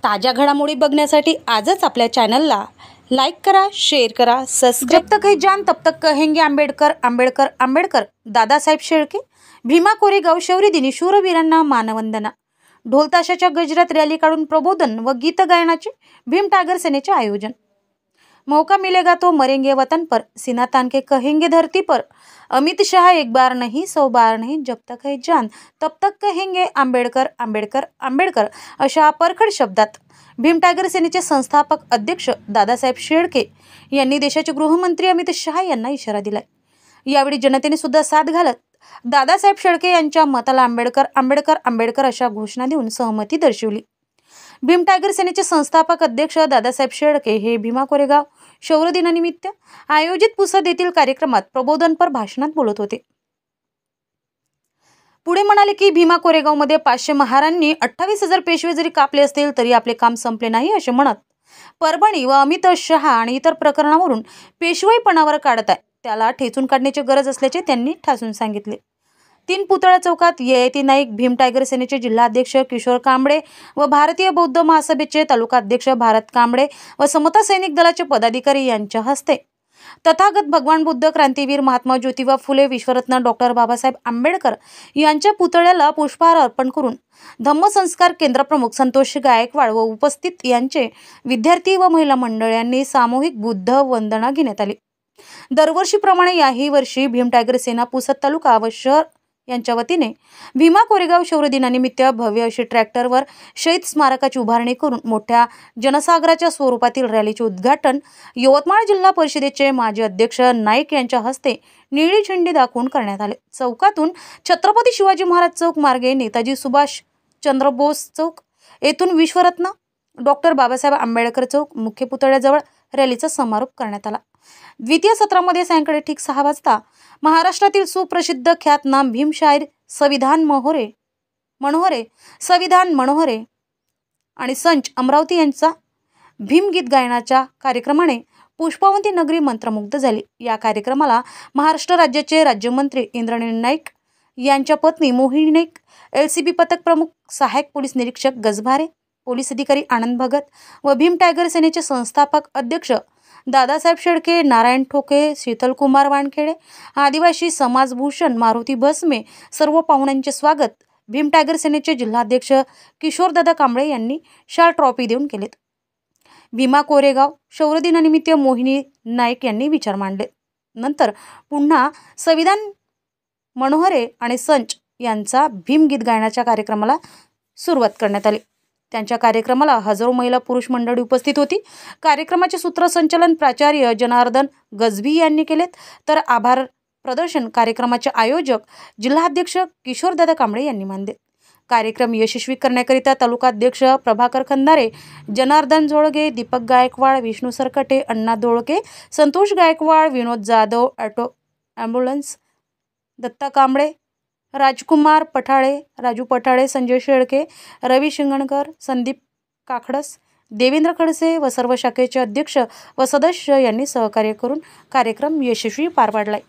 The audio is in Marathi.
ताज्या घडामोडी बघण्यासाठी आजच आपल्या चॅनलला लाईक करा, शेअर करा, सबस्क्राइब। जब तक है जान तब तक कहेंगे आंबेडकर आंबेडकर आंबेडकर। दादासाहेब शेळके। भीमा कोरेगाव शौर्य दिनी शूरवीरांना मानवंदना। ढोल ताशाच्या गजरात रॅली काढून प्रबोधन व गीत गायनाचे भीम टायगर सेनेचे आयोजन। मौका मिलेगा तो मरेंगे वतन पर, सीना तान के कहेंगे धरती पर। अमित शाह एक बार नहीं 100 बार नहीं, जब तक है जान तब तक कहेंगे आंबेडकर आंबेडकर आंबेडकर। अशा परखड शब्दात भीम टायगर सेनेचे संस्थापक अध्यक्ष दादासाहेब शेळके यांनी देशाचे गृहमंत्री अमित शाह यांना इशारा दिलाय। यावेळी जनतेने सुद्धा साथ घालत दादासाहेब शेळके यांच्या मताला आंबेडकर आंबेडकर आंबेडकर अशा घोषणा देऊन सहमती दर्शवली। भीम टायगर सेनेचे संस्थापक अध्यक्ष दादासाहेब शेळके हे भीमा कोरेगाव शौर्य दिनानिमित्त आयोजित पुसद येथील कार्यक्रमात प्रबोधनपर भाषणात बोलत होते। पुढे म्हणाले की भीमा कोरेगावमध्ये 500 महारांनी 28,000 पेशवे जरी कापले असतील तरी आपले काम संपले नाही असे म्हणत परभणी व अमित शाह आणि इतर प्रकरणावरून पेशवाईपणावर काढत आहे त्याला ठेचून काढण्याची गरज असल्याचे त्यांनी ठासून सांगितले। 3 पुतळा चौकात ययाती नाईक, भीम टायगर सेनेचे जिल्हाध्यक्ष किशोर कांबळे व भारतीय बौद्ध महासभेचे तालुका अध्यक्ष भारत कांबळे व समता सैनिक दलाचे पदाधिकारी यांच्या हस्ते तथागत भगवान बुद्ध, क्रांतीवीर महात्मा ज्योतिबा फुले, विश्वरत्न डॉक्टर बाबासाहेब आंबेडकर यांच्या पुतळ्याला पुष्पहार अर्पण करून धम्मसंस्कार केंद्र प्रमुख संतोष गायकवाड व उपस्थित यांचे विद्यार्थी व महिला मंडळांनी सामूहिक बुद्ध वंदना घेण्यात आली। दरवर्षीप्रमाणे याही वर्षी भीम टायगर सेना पुसद तालुका व शहर यांच्या वतीने भीमा कोरेगाव शौर्य दिनानिमित्त भव्य अशी ट्रॅक्टरवर शहीद स्मारकाची उभारणी करून मोठ्या जनसागराच्या स्वरूपातील रॅलीचे उद्घाटन यवतमाळ जिल्हा परिषदेचे माजी अध्यक्ष नाईक यांच्या हस्ते निळी झेंडी दाखवून करण्यात आले। चौकातून छत्रपती शिवाजी महाराज चौक मार्गे नेताजी सुभाष चंद्र बोस चौक येथून विश्वरत्न डॉक्टर बाबासाहेब आंबेडकर चौक मुख्य पुतळ्याजवळ रॅलीचा समारोप करण्यात आला। द्वितीय सत्रामध्ये सायंकाळी ठीक 6 वाजता महाराष्ट्रातील सुप्रसिद्ध ख्यातनाम भीम शाहीर संविधान मनोहरे आणि संच अमरावती यांचा भीमगीत गायनाच्या कार्यक्रमाने पुष्पावंती नगरी मंत्रमुग्ध झाली। या कार्यक्रमाला महाराष्ट्र राज्याचे राज्यमंत्री इंद्रनील नाईक यांच्या पत्नी मोहिनी नाईक, LCB पथक प्रमुख सहाय्यक पोलीस निरीक्षक गजभारे, पोलीस अधिकारी आनंद भगत व भीम टायगर सेनेचे संस्थापक अध्यक्ष दादासाहेब शेळके, नारायण ठोके, शीतलकुमार वानखेडे, आदिवासी समाजभूषण मारुती भस्मे सर्व पाहुण्यांचे स्वागत भीम टायगर सेनेचे जिल्हाध्यक्ष किशोरदादा कांबळे यांनी शाल ट्रॉफी देऊन केलेत। भीमा कोरेगाव शौर्य दिनानिमित्त मोहिनी नाईक यांनी विचार मांडले। नंतर पुन्हा संविधान मनोहरे आणि संच यांचा भीमगीत गायनाच्या कार्यक्रमाला सुरुवात करण्यात आली। त्यांच्या कार्यक्रमाला हजारो महिला पुरुष मंडळी उपस्थित होती। कार्यक्रमाचे सूत्रसंचालन प्राचार्य जनार्दन गजभी यांनी केलेत, तर आभार प्रदर्शन कार्यक्रमाचे आयोजक जिल्हाध्यक्ष किशोरदादा कांबळे यांनी मानले। कार्यक्रम यशस्वी करण्याकरिता तालुका अध्यक्ष प्रभाकर खंदारे, जनार्दन जोळगे, दीपक गायकवाड, विष्णू सरकटे, अण्णा दोळके, संतोष गायकवाड, विनोद जाधव, ऑटो ॲम्ब्युलन्स, दत्ता कांबळे, राजकुमार पठाळे, राजू पठाळे, संजय शेळके, रवी शिंगणकर, संदीप काखडस, देवेंद्र खडसे व सर्व शाखेचे अध्यक्ष व सदस्य यांनी सहकार्य करून कार्यक्रम यशस्वी पार पाडलाय।